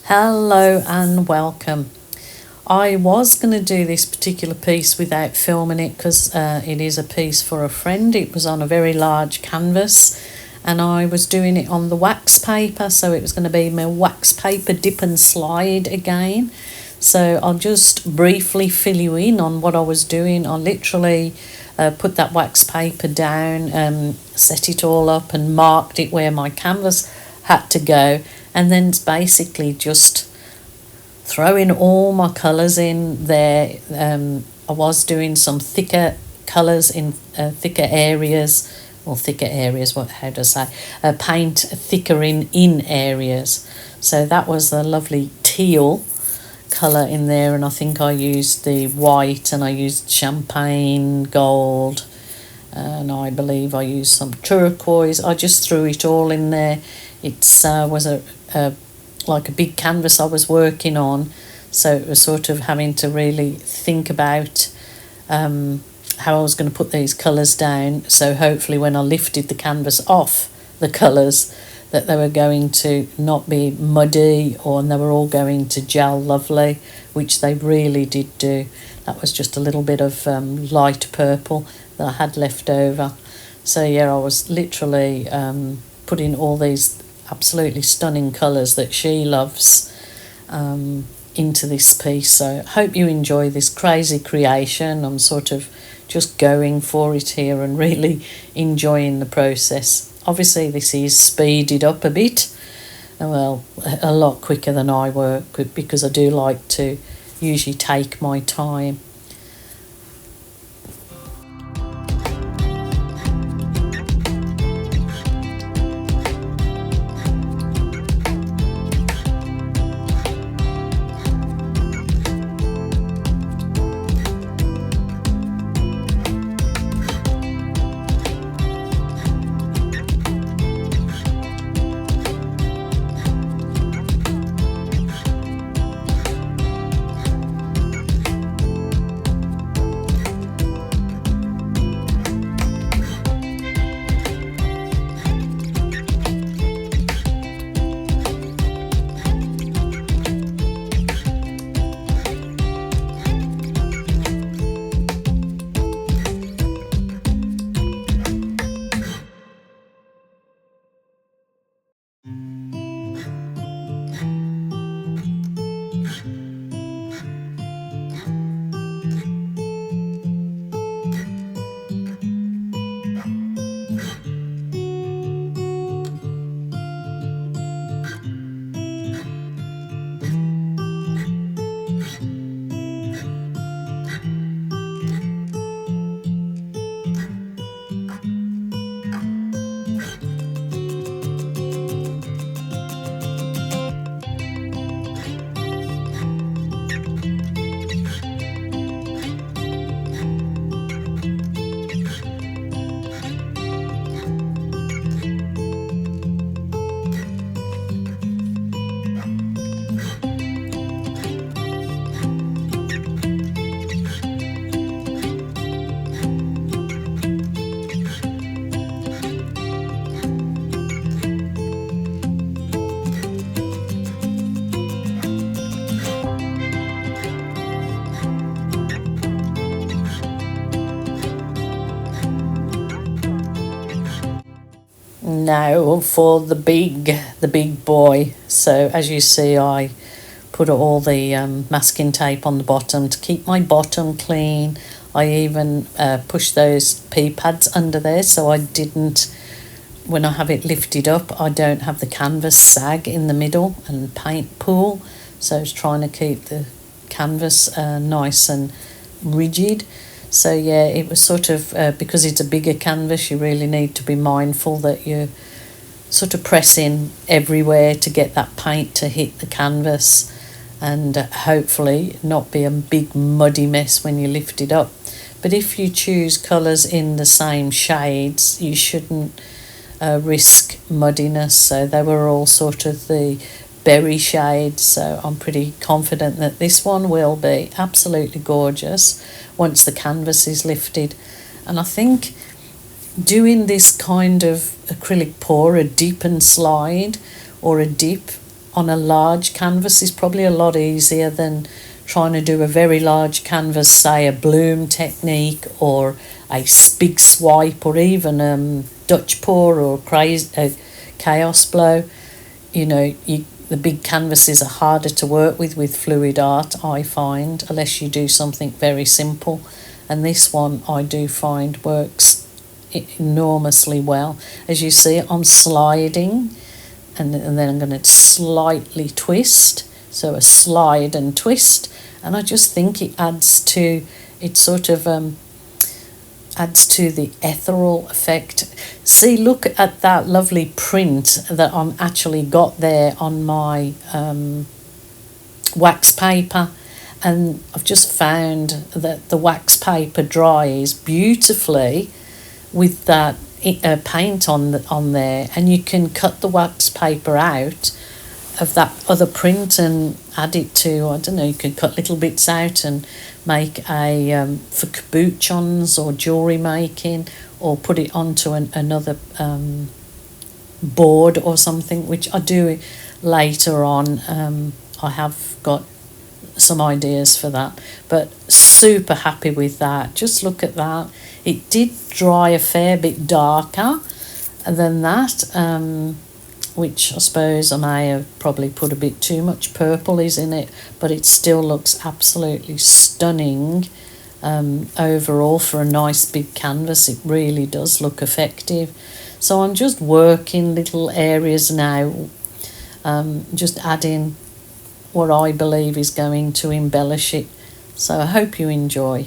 Hello and welcome. I was going to do this particular piece without filming it because it is a piece for a friend. It was on a very large canvas and I was doing it on the wax paper, so it was going to be my wax paper dip and slide again. So I'll just briefly fill you in on what I was doing. I literally put that wax paper down, set it all up and marked it where my canvas had to go, and then it's basically just throwing all my colours in there. I was doing some thicker colours in thicker areas, how do I say, paint thicker in areas. So that was a lovely teal colour in there, and I think I used the white and I used champagne gold, and I believe I used some turquoise. I just threw it all in there. It was like a big canvas I was working on, so it was sort of having to really think about how I was going to put these colours down, so hopefully when I lifted the canvas off the colours that they were going to not be muddy, and they were all going to gel lovely, which they really did do. That was just a little bit of light purple that I had left over. So yeah, I was literally putting all these absolutely stunning colours that she loves into this piece. So hope you enjoy this crazy creation. I'm sort of just going for it here and really enjoying the process. Obviously this is speeded up a bit, well, a lot quicker than I work, because I do like to usually take my time. Now for the big boy. So as you see, I put all the masking tape on the bottom to keep my bottom clean. I even pushed those pea pads under there so I didn't, when I have it lifted up, I don't have the canvas sag in the middle and paint pool. So I was trying to keep the canvas nice and rigid. So yeah, it was sort of, because it's a bigger canvas, you really need to be mindful that you sort of press in everywhere to get that paint to hit the canvas, and hopefully not be a big muddy mess when you lift it up. But if you choose colours in the same shades, you shouldn't risk muddiness. So they were all sort of the berry shades, so I'm pretty confident that this one will be absolutely gorgeous once the canvas is lifted. And I think doing this kind of acrylic pour, a dip and slide or a dip, on a large canvas is probably a lot easier than trying to do a very large canvas, say a bloom technique or a big swipe, or even Dutch pour or chaos blow. You know, the big canvases are harder to work with fluid art, I find, unless you do something very simple. And this one I do find works enormously well. As you see, I'm sliding, and then I'm going to slightly twist. So a slide and twist, and I just think it adds to it, sort of adds to the ethereal effect. See, look at that lovely print that I'm actually got there on my wax paper, and I've just found that the wax paper dries beautifully with that paint on there, and you can cut the wax paper out of that other print and add it to, I don't know, you could cut little bits out and make a for cabochons or jewellery making, or put it onto another board or something, which I do later on. I have got some ideas for that, but super happy with that. Just look at that. It did dry a fair bit darker than that, which I suppose I may have probably put a bit too much purplies in it, but it still looks absolutely stunning overall for a nice big canvas. It really does look effective. So I'm just working little areas now, just adding what I believe is going to embellish it. So I hope you enjoy.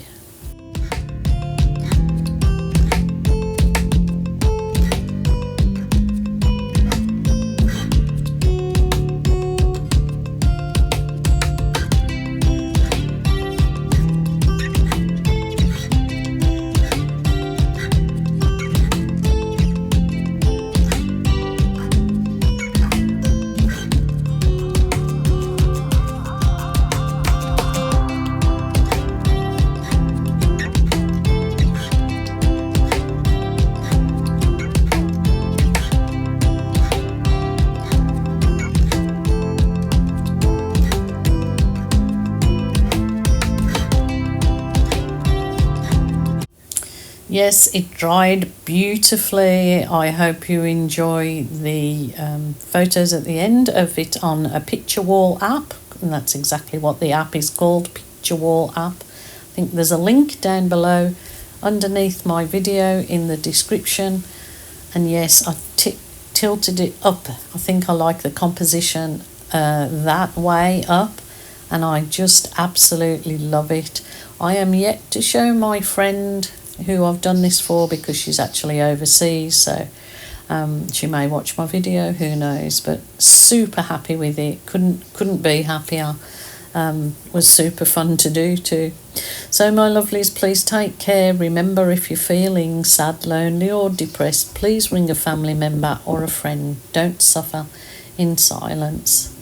Yes, it dried beautifully. I hope you enjoy the photos at the end of it on a picture wall app, and that's exactly what the app is called, Picture Wall app. I think there's a link down below underneath my video in the description. And yes, I tilted it up. I think I like the composition that way up, and I just absolutely love it. I am yet to show my friend who I've done this for, because she's actually overseas, so she may watch my video, who knows, but super happy with it. Couldn't be happier. Was super fun to do too. So my lovelies, please take care. Remember, if you're feeling sad, lonely or depressed, please ring a family member or a friend. Don't suffer in silence.